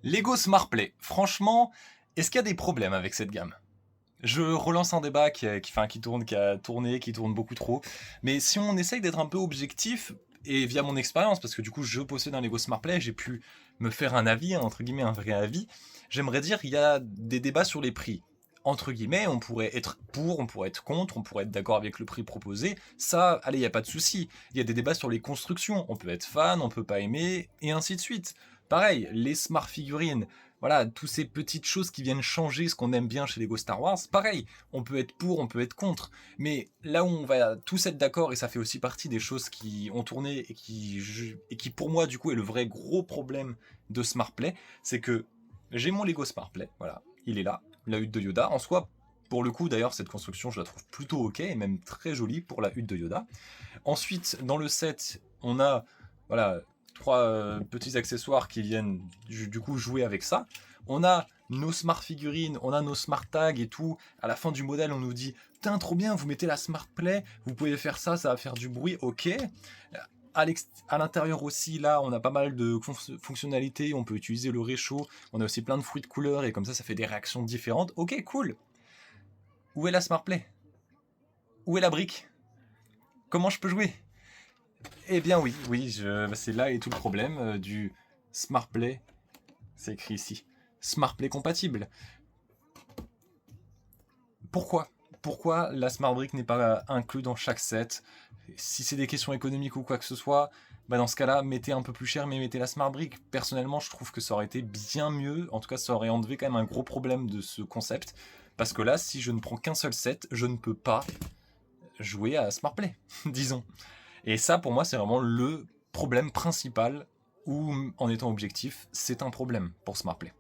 Lego SmartPlay, franchement, est-ce qu'il y a des problèmes avec cette gamme? Je relance un débat qui a tourné, qui tourne beaucoup trop. Mais si on essaye d'être un peu objectif, et via mon expérience, parce que du coup je possède un Lego SmartPlay, j'ai pu me faire un avis, hein, entre guillemets un vrai avis, j'aimerais dire qu'il y a des débats sur les prix. Entre guillemets, on pourrait être pour, on pourrait être contre, on pourrait être d'accord avec le prix proposé. Ça, allez, il n'y a pas de souci. Il y a des débats sur les constructions. On peut être fan, on peut pas aimer, et ainsi de suite. Pareil, les smart figurines, voilà, toutes ces petites choses qui viennent changer ce qu'on aime bien chez Lego Star Wars, pareil, on peut être pour, on peut être contre, mais là où on va tous être d'accord, et ça fait aussi partie des choses qui ont tourné et qui pour moi du coup est le vrai gros problème de SmartPlay, c'est que j'ai mon Lego SmartPlay, voilà, il est là, la hutte de Yoda, en soi, pour le coup d'ailleurs cette construction je la trouve plutôt ok, et même très jolie pour la hutte de Yoda. Ensuite, dans le set, on a voilà, trois petits accessoires qui viennent du coup jouer avec ça. On a nos smart figurines, on a nos smart tags et tout. À la fin du modèle, on nous dit putain, trop bien, vous mettez la smart play, vous pouvez faire ça, ça va faire du bruit, ok. À l'intérieur aussi, là, on a pas mal de fonctionnalités. On peut utiliser le réchaud. On a aussi plein de fruits de couleurs et comme ça fait des réactions différentes. Ok, cool. Où est la smart play? Où est la brique? Comment je peux jouer? Eh bien oui, oui, c'est là et tout le problème du Smart Play. C'est écrit ici. Smart Play compatible. Pourquoi? Pourquoi la Smart Brick n'est pas inclue dans chaque set? Si c'est des questions économiques ou quoi que ce soit, bah dans ce cas-là, mettez un peu plus cher, mais mettez la Smart Brick. Personnellement, je trouve que ça aurait été bien mieux. En tout cas, ça aurait enlevé quand même un gros problème de ce concept. Parce que là, si je ne prends qu'un seul set, je ne peux pas jouer à Smart Play, disons. Et ça, pour moi, c'est vraiment le problème principal où, en étant objectif, c'est un problème pour SmartPlay.